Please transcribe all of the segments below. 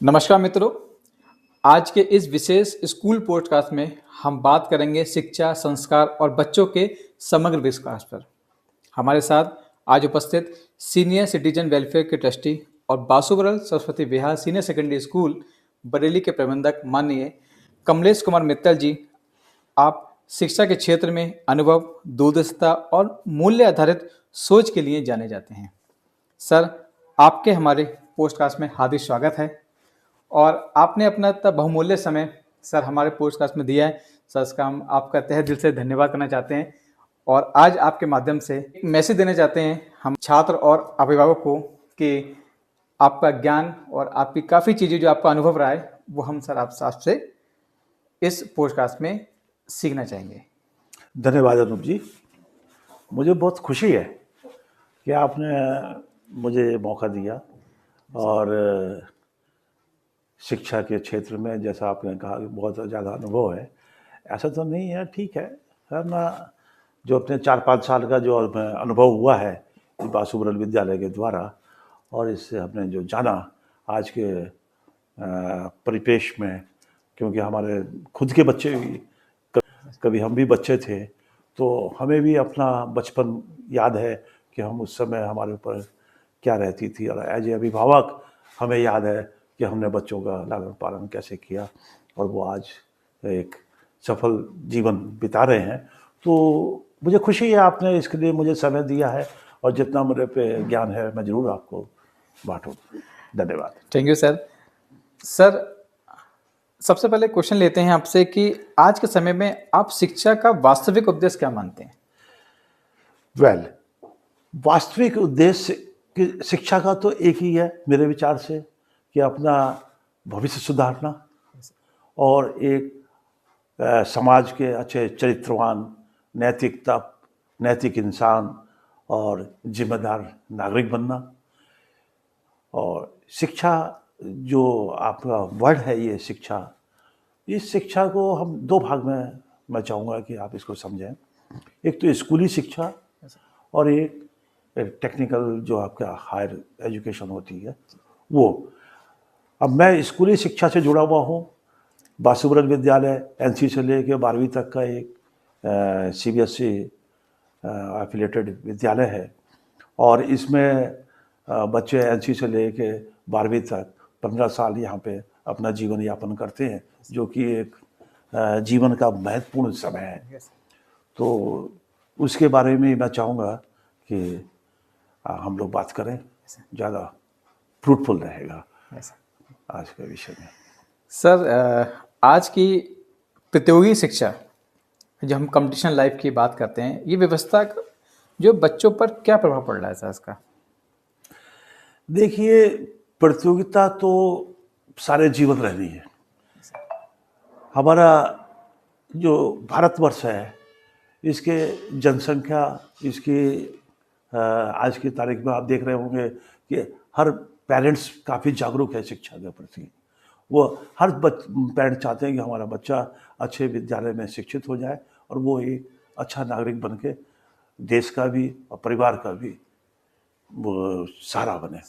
नमस्कार मित्रों। आज के इस विशेष स्कूल पॉडकास्ट में हम बात करेंगे शिक्षा, संस्कार और बच्चों के समग्र विकास पर। हमारे साथ आज उपस्थित सीनियर सिटीजन वेलफेयर के ट्रस्टी और बासुबरल Saraswati Vihar senior secondary school Bareilly के प्रबंधक माननीय कमलेश कुमार मित्तल जी। आप शिक्षा के क्षेत्र में अनुभव, दूरदर्शिता और मूल्य आधारित सोच के लिए जाने जाते हैं। सर, आपके हमारे पॉडकास्ट में हार्दिक स्वागत है और आपने अपना इतना बहुमूल्य समय सर हमारे पॉडकास्ट में दिया है। सर, इसका हम आपका तहे दिल से धन्यवाद करना चाहते हैं और आज आपके माध्यम से एक मैसेज देना चाहते हैं हम छात्र और अभिभावक को कि आपका ज्ञान और आपकी काफ़ी चीज़ें जो आपका अनुभव रहा है वो हम सर आपसे इस पॉडकास्ट में सीखना चाहेंगे। धन्यवाद अनूप जी। मुझे बहुत खुशी है कि आपने मुझे मौका दिया और शिक्षा के क्षेत्र में जैसा आपने कहा कि बहुत ज़्यादा अनुभव है, ऐसा तो नहीं है। ठीक है सर, ना जो अपने 4-5 साल का जो अनुभव हुआ है इस बासुबरल विद्यालय के द्वारा और इससे हमने जो जाना आज के परिपेक्ष में, क्योंकि हमारे खुद के बच्चे भी कभी हम भी बच्चे थे तो हमें भी अपना बचपन याद है कि हम उस समय हमारे ऊपर क्या रहती थी और एज ए अभिभावक हमें याद है कि हमने बच्चों का लालन पालन कैसे किया और वो आज एक सफल जीवन बिता रहे हैं। तो मुझे खुशी है आपने इसके लिए मुझे समय दिया है और जितना मेरे पे ज्ञान है मैं ज़रूर आपको बांटूँ। धन्यवाद। Thank you sir. सर, सबसे पहले क्वेश्चन लेते हैं आपसे कि आज के समय में आप शिक्षा का वास्तविक उद्देश्य क्या मानते हैं? वास्तविक उद्देश्य शिक्षा का तो एक ही है मेरे विचार से कि अपना भविष्य सुधारना और एक समाज के अच्छे चरित्रवान, नैतिक इंसान और जिम्मेदार नागरिक बनना। और शिक्षा जो आपका वर्ड है ये शिक्षा, इस शिक्षा को हम दो भाग में मैं चाहूँगा कि आप इसको समझें। एक तो स्कूली शिक्षा और एक टेक्निकल जो आपका हायर एजुकेशन होती है वो। अब मैं स्कूली शिक्षा से जुड़ा हुआ हूँ। बासुबरल विद्यालय एनसी से लेकर 12वीं तक का एक सीबीएसई एफिलिएटेड विद्यालय है और इसमें बच्चे एनसी से लेके 12वीं तक 15 साल यहाँ पे अपना जीवन यापन करते हैं, जो कि एक जीवन का महत्वपूर्ण समय है। तो उसके बारे में मैं चाहूँगा कि हम लोग बात करें, ज़्यादा फ्रूटफुल रहेगा आज के विषय में। सर, आज की प्रतियोगी शिक्षा, जब हम कंपटीशन लाइफ की बात करते हैं, ये व्यवस्था जो बच्चों पर क्या प्रभाव पड़ रहा है सर इसका? देखिए, प्रतियोगिता तो सारे जीवन रहनी है। हमारा जो भारतवर्ष है इसके जनसंख्या, इसकी आज की तारीख में आप देख रहे होंगे कि हर पेरेंट्स काफ़ी जागरूक है शिक्षा के प्रति। वो हर पेरेंट्स चाहते हैं कि हमारा बच्चा अच्छे विद्यालय में शिक्षित हो जाए और वो एक अच्छा नागरिक बन के देश का भी और परिवार का भी वो सहारा बने।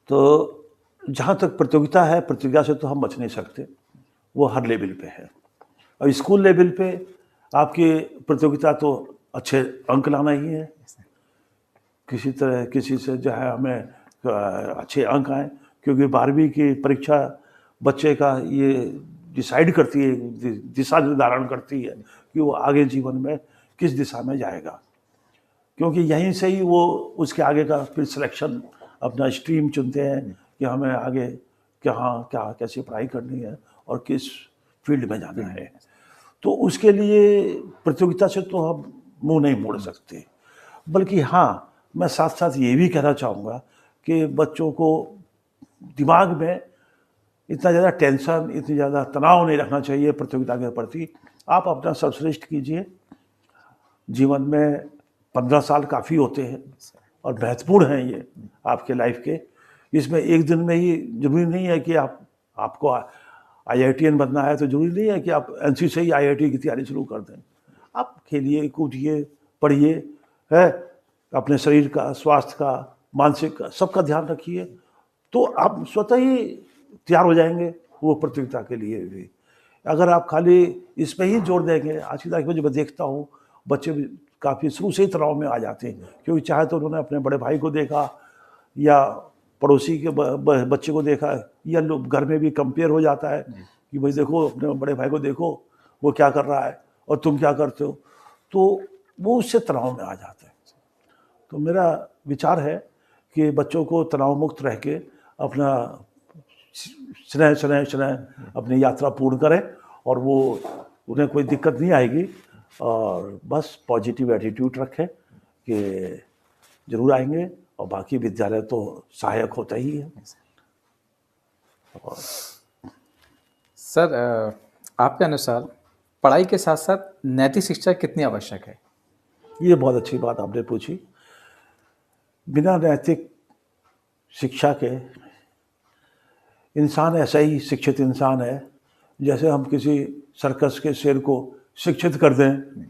तो जहाँ तक प्रतियोगिता है, प्रतियोगिता से तो हम बच नहीं सकते, वो हर लेवल पे है। और स्कूल लेवल पे आपकी प्रतियोगिता तो अच्छे अंक लाना ही है। किसी तरह किसी से जो है हमें अच्छे अंक आए, क्योंकि 12वीं की परीक्षा बच्चे का ये डिसाइड करती है, दिशा निर्धारण करती है कि वो आगे जीवन में किस दिशा में जाएगा। क्योंकि यहीं से ही वो उसके आगे का फिर सिलेक्शन अपना स्ट्रीम चुनते हैं कि हमें आगे क्या कैसी पढ़ाई करनी है और किस फील्ड में जाना है। तो उसके लिए प्रतियोगिता से तो हम मुंह नहीं मोड़ सकते। बल्कि हाँ, मैं साथ साथ ये भी कहना चाहूँगा कि बच्चों को दिमाग में इतना ज़्यादा टेंशन, इतनी ज़्यादा तनाव नहीं रखना चाहिए प्रतियोगिता के प्रति। आप अपना सर्वश्रेष्ठ कीजिए। जीवन में 15 साल काफ़ी होते हैं और महत्वपूर्ण हैं ये आपके लाइफ के। इसमें एक दिन में ही ज़रूरी नहीं है कि आपको IITN बनना है, तो ज़रूरी नहीं है कि आप NC से ही IIT की तैयारी शुरू कर दें। आप खेलिए, कूदिए, पढ़िए, है अपने शरीर का, स्वास्थ्य का, मानसिक का, सबका ध्यान रखिए। तो आप स्वतः ही तैयार हो जाएंगे वो प्रतियोगिता के लिए भी। अगर आप खाली इस पे ही जोर देंगे, आज की तारीख में जो मैं देखता हूँ, बच्चे भी काफ़ी शुरू से ही तनाव में आ जाते हैं, क्योंकि चाहे तो उन्होंने अपने बड़े भाई को देखा या पड़ोसी के बच्चे को देखा, या लोग घर में भी कंपेयर हो जाता है कि भाई देखो अपने बड़े भाई को देखो वो क्या कर रहा है और तुम क्या करते हो, तो वो उससे तनाव में आ जाते हैं। तो मेरा विचार है कि बच्चों को तनाव मुक्त रह के अपना स्नेह अपनी यात्रा पूर्ण करें, और वो उन्हें कोई दिक्कत नहीं आएगी, और बस पॉजिटिव एटीट्यूड रखें कि जरूर आएंगे, और बाकी विद्यालय तो सहायक होता ही है। सर आपके अनुसार पढ़ाई के साथ साथ नैतिक शिक्षा कितनी आवश्यक है? ये बहुत अच्छी बात आपने पूछी। बिना नैतिक शिक्षा के इंसान ऐसा ही शिक्षित इंसान है जैसे हम किसी सर्कस के शेर को शिक्षित कर दें,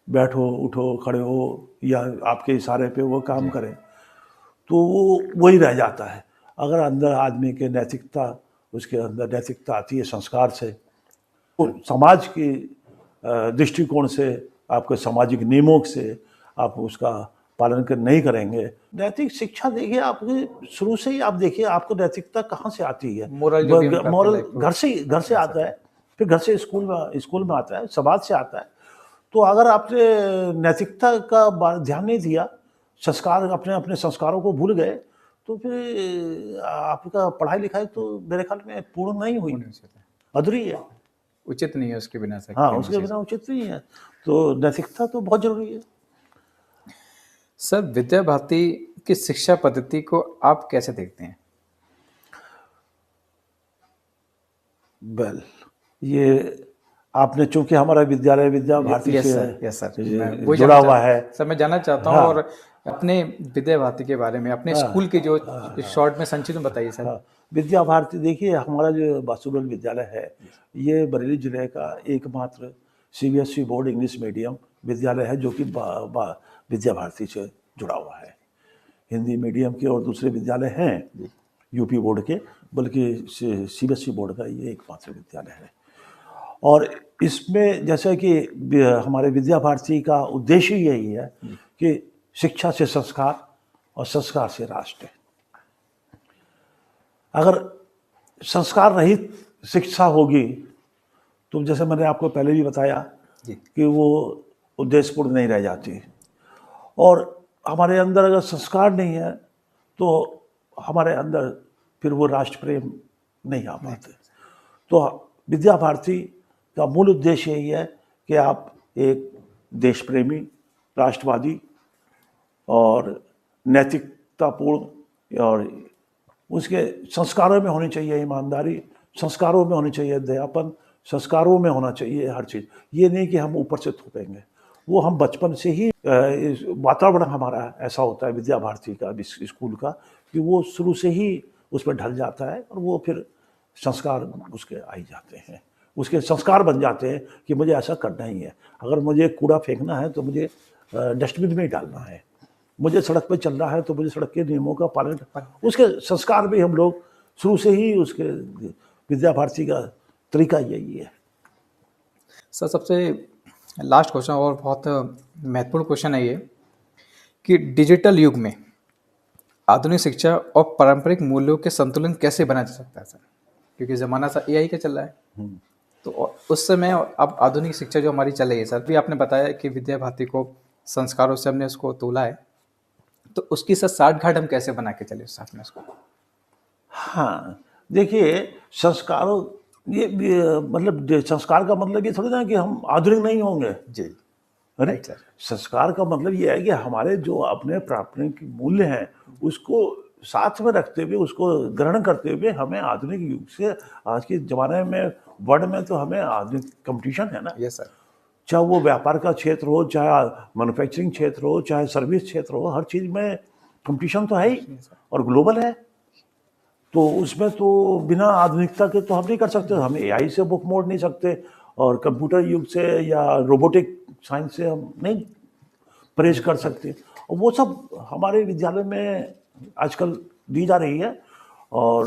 बैठो उठो खड़े हो या आपके इशारे पे वो काम करें, तो वो वही रह जाता है। अगर अंदर आदमी के नैतिकता, उसके अंदर नैतिकता आती है संस्कार से, तो समाज की दृष्टिकोण से, आपके सामाजिक नियमों से आप उसका पालन कर नहीं करेंगे। नैतिक शिक्षा देखिए, आपके शुरू से ही आप देखिए आपको नैतिकता कहाँ से आती है। मोरल घर से आता है, फिर घर से स्कूल में आता है, समाज से आता है। तो अगर आपने नैतिकता का ध्यान नहीं दिया, संस्कार अपने संस्कारों को भूल गए, तो फिर आपका पढ़ाई लिखाई तो मेरे ख्याल में पूर्ण नहीं हुई, अधूरी है, उचित नहीं है उसके बिना से। हाँ, उसके बिना उचित नहीं है। तो नैतिकता तो बहुत जरूरी है। सर विद्या भारती की शिक्षा पद्धति को आप कैसे देखते हैं? वेल, ये आपने चूंकि हमारा विद्यालय विद्या भारती से जुड़ा हुआ है, सर मैं जानना चाहता हूँ, और अपने विद्या भारती के बारे में, अपने स्कूल के जो शॉर्ट में संक्षिप्त में बताइए सर। विद्या भारती देखिए, हमारा जो बासुरल विद्यालय है, ये बरेली जिले का एकमात्र CBSE बोर्ड इंग्लिश मीडियम विद्यालय है जो कि विद्या भारती से जुड़ा हुआ है। हिंदी मीडियम के और दूसरे विद्यालय हैं यूपी बोर्ड के, बल्कि CBSE बोर्ड का ये एकमात्र विद्यालय है। और इसमें जैसे कि हमारे विद्या भारती का उद्देश्य यही है कि शिक्षा से संस्कार और संस्कार से राष्ट्र। अगर संस्कार रहित शिक्षा होगी तो जैसे मैंने आपको पहले भी बताया कि वो उद्देश्यपूर्ण नहीं रह जाती, और हमारे अंदर अगर संस्कार नहीं है तो हमारे अंदर फिर वो राष्ट्र प्रेम नहीं आ पाते। तो विद्या भारती का मूल उद्देश्य यही है कि आप एक देश प्रेमी, राष्ट्रवादी और नैतिकतापूर्ण, और उसके संस्कारों में होनी चाहिए ईमानदारी, संस्कारों में होनी चाहिए दयापन, संस्कारों में होना चाहिए हर चीज़। ये नहीं कि हम ऊपर से थोपेंगे, वो हम बचपन से ही वातावरण हमारा ऐसा होता है विद्या भारती का स्कूल का कि वो शुरू से ही उस पर ढल जाता है, और वो फिर संस्कार उसके आ ही जाते हैं, उसके संस्कार बन जाते हैं कि मुझे ऐसा करना ही है। अगर मुझे कूड़ा फेंकना है तो मुझे डस्टबिन में ही डालना है, मुझे सड़क पर चलना है तो मुझे सड़क के नियमों का पालन, उसके संस्कार भी हम लोग शुरू से ही, उसके विद्या भारती का तरीका यही है। सर सबसे लास्ट क्वेश्चन, और बहुत महत्वपूर्ण क्वेश्चन है ये, कि डिजिटल युग में आधुनिक शिक्षा और पारंपरिक मूल्यों के संतुलन कैसे बना जा सकता है सर? क्योंकि ज़माना सा AI का चल रहा है, तो उस समय अब आधुनिक शिक्षा जो हमारी चल रही है सर, भी आपने बताया कि विद्या भारती को संस्कारों से हमने उसको तोला है, तो उसकी सर साठ घाट हम कैसे बना के चले साथ में उसको? हाँ देखिए, संस्कारों ये मतलब संस्कार का मतलब ये थोड़ी ना कि हम आधुनिक नहीं होंगे जी। अरे संस्कार का मतलब ये है कि हमारे जो अपने प्राथमिक मूल्य हैं उसको साथ में रखते हुए, उसको ग्रहण करते हुए, हमें आधुनिक युग से, आज के ज़माने में वर्ल्ड में तो हमें आधुनिक कंपटीशन है ना। Yes sir. चाहे वो व्यापार का क्षेत्र हो, चाहे मैन्युफैक्चरिंग क्षेत्र हो, चाहे सर्विस क्षेत्र हो, हर चीज़ में कंपटीशन तो है ही, और ग्लोबल है। तो उसमें तो बिना आधुनिकता के तो हम नहीं कर सकते। हम AI से बुक मोड़ नहीं सकते, और कंप्यूटर युग से या रोबोटिक साइंस से हम नहीं परहेज कर सकते। और वो सब हमारे विद्यालय में आजकल दी जा रही है। और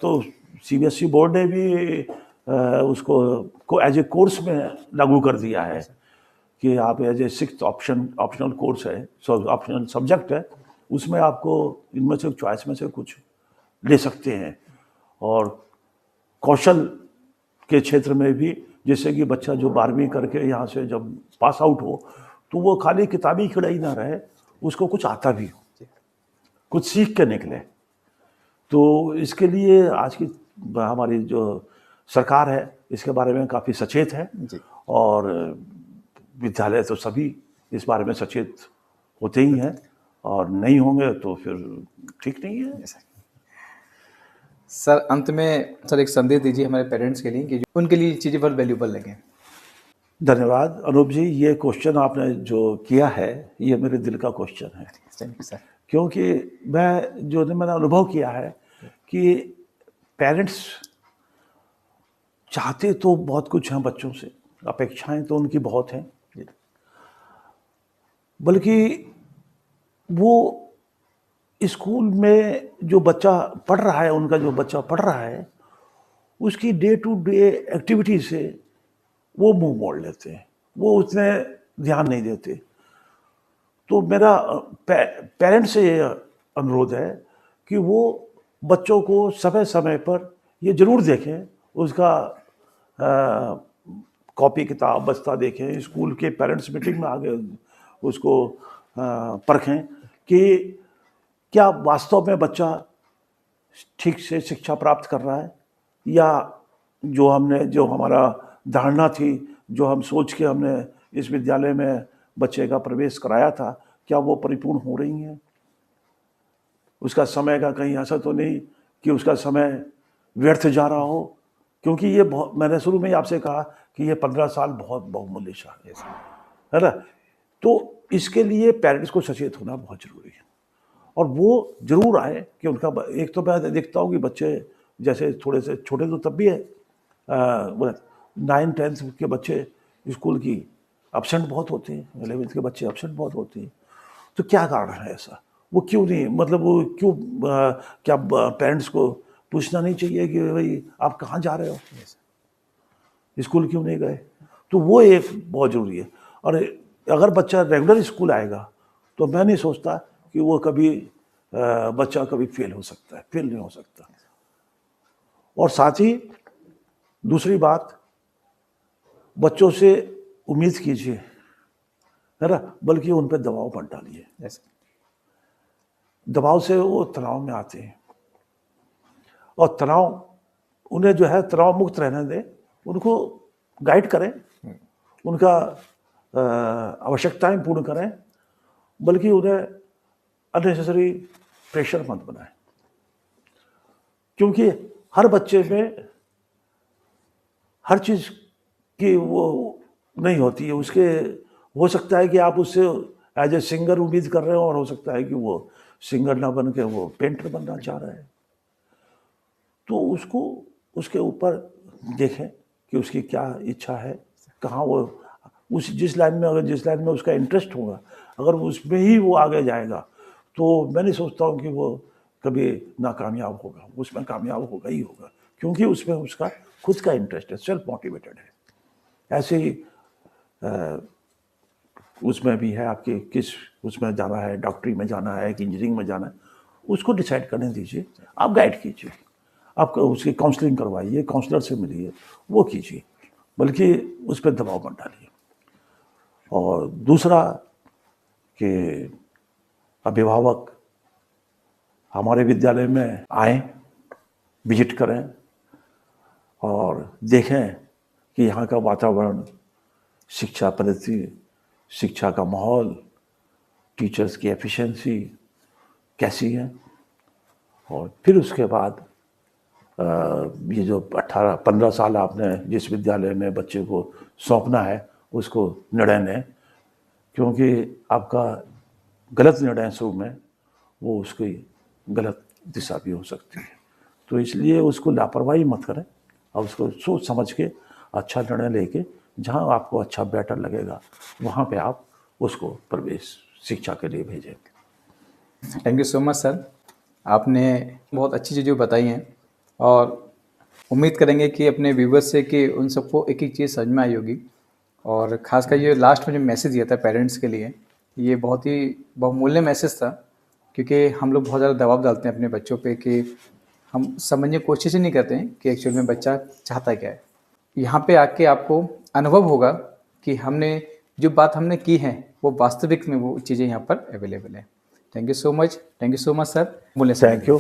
तो सीबीएसई बोर्ड ने भी उसको एज ए कोर्स में लागू कर दिया है कि आप as a sixth optional course है, ऑप्शनल सब्जेक्ट है, उसमें आपको इनमें से चॉइस में से कुछ ले सकते हैं। और कौशल के क्षेत्र में भी, जैसे कि बच्चा जो 12वीं करके यहाँ से जब पास आउट हो तो वो खाली किताबी खिड़ाई ना रहे, उसको कुछ आता भी हो, कुछ सीख के निकले। तो इसके लिए आज की हमारी जो सरकार है इसके बारे में काफ़ी सचेत है जी। और विद्यालय तो सभी इस बारे में सचेत होते ही हैं, और नहीं होंगे तो फिर ठीक नहीं है। सर अंत में सर एक संदेश दीजिए हमारे पेरेंट्स के लिए कि जो उनके लिए चीज़ें बहुत वैल्यूबल लगें। धन्यवाद अनूप जी, ये क्वेश्चन आपने जो किया है ये मेरे दिल का क्वेश्चन है, थैंक यू सर। क्योंकि मैंने अनुभव किया है कि पेरेंट्स चाहते तो बहुत कुछ हैं बच्चों से, अपेक्षाएं तो उनकी बहुत हैं, बल्कि वो स्कूल में जो बच्चा पढ़ रहा है, उनका जो बच्चा पढ़ रहा है, उसकी डे टू डे एक्टिविटी से वो मुंह मोड़ लेते हैं, वो उतने ध्यान नहीं देते। तो मेरा पेरेंट्स से ये अनुरोध है कि वो बच्चों को समय समय पर ये जरूर देखें, उसका कॉपी किताब बस्ता देखें, स्कूल के पेरेंट्स मीटिंग में आगे उसको परखें कि क्या वास्तव में बच्चा ठीक से शिक्षा प्राप्त कर रहा है, या जो हमारा धारणा थी, जो हम सोच के हमने इस विद्यालय में बच्चे का प्रवेश कराया था, क्या वो परिपूर्ण हो रही हैं। उसका समय का कहीं ऐसा तो नहीं कि उसका समय व्यर्थ जा रहा हो, क्योंकि ये मैंने शुरू में ही आपसे कहा कि ये 15 साल बहुत बहुमूल्य है ना। तो इसके लिए पेरेंट्स को सचेत होना बहुत ज़रूरी है, और वो जरूर आए कि उनका एक तो मैं देखता हूँ कि बच्चे जैसे थोड़े से छोटे तो तब भी है, 9-10 के बच्चे स्कूल की एब्सेंट बहुत होते हैं, 11th के बच्चे एब्सेंट बहुत होते हैं। तो क्या कारण है ऐसा, वो क्यों नहीं, मतलब वो क्यों, क्या पेरेंट्स को पूछना नहीं चाहिए कि भाई आप कहाँ जा रहे हो, स्कूल क्यों नहीं गए। तो वो एक बहुत ज़रूरी है। और अगर बच्चा रेगुलर स्कूल आएगा तो मैं नहीं सोचता कि वो कभी बच्चा कभी फेल हो सकता है, फेल नहीं हो सकता। और साथ ही दूसरी बात, बच्चों से उम्मीद कीजिए, है ना, बल्कि उन पर दबाव मत डालिए। दबाव से वो तनाव में आते हैं, और तनाव उन्हें जो है तनाव मुक्त रहने दें, उनको गाइड करें, उनका आवश्यकताएं पूर्ण करें, बल्कि उन्हें अननेसेसरी प्रेशर मत बनाएं। क्योंकि हर बच्चे में हर चीज़ की वो नहीं होती है, उसके हो सकता है कि आप उससे एज ए सिंगर उम्मीद कर रहे हो, और हो सकता है कि वो सिंगर ना बन के वो पेंटर बनना चाह रहा है। तो उसको उसके ऊपर देखें कि उसकी क्या इच्छा है, कहाँ वो उस जिस लाइन में उसका इंटरेस्ट होगा, अगर उसमें ही वो आगे जाएगा तो मैं नहीं सोचता हूँ कि वो कभी नाकामयाब होगा, उसमें कामयाब होगा ही होगा, क्योंकि उसमें उसका खुद का इंटरेस्ट है, सेल्फ मोटिवेटेड है। ऐसे ही उसमें भी है आपके किस उसमें जाना है, डॉक्टरी में जाना है कि इंजीनियरिंग में जाना है, उसको डिसाइड करने दीजिए, आप गाइड कीजिए, आप उसकी काउंसलिंग करवाइए, काउंसलर से मिलिए, वो कीजिए, बल्कि उस पर दबाव मत डालिए। और दूसरा कि अभिभावक हमारे विद्यालय में आएँ, विजिट करें और देखें कि यहाँ का वातावरण, शिक्षा पद्धति, शिक्षा का माहौल, टीचर्स की एफिशिएंसी कैसी है, और फिर उसके बाद ये जो 18-15 साल आपने जिस विद्यालय में बच्चे को सौंपना है उसको निर्णय लें, क्योंकि आपका गलत निर्णय शुरू में वो उसकी गलत दिशा भी हो सकती है। तो इसलिए उसको लापरवाही मत करें, और उसको सोच समझ के अच्छा निर्णय लेके जहाँ आपको अच्छा बेटर लगेगा वहाँ पे आप उसको प्रवेश शिक्षा के लिए भेजें। Thank you so much sir. आपने बहुत अच्छी चीज़ें बताई हैं और उम्मीद करेंगे कि अपने व्यूवर्स से कि उन सबको एक एक चीज़ समझ में आई होगी। और ख़ासकर ये लास्ट में जो मैसेज दिया था पेरेंट्स के लिए, ये बहुत ही बहुमूल्य मैसेज था, क्योंकि हम लोग बहुत ज़्यादा दबाव डालते हैं अपने बच्चों पे कि हम समझने की कोशिश ही नहीं करते हैं कि एक्चुअल में बच्चा चाहता क्या है। यहाँ पे आके आपको अनुभव होगा कि हमने जो बात हमने की है वो वास्तविक में वो चीज़ें यहाँ पर अवेलेबल है। Thank you so much sir. बोले सर। Thank you.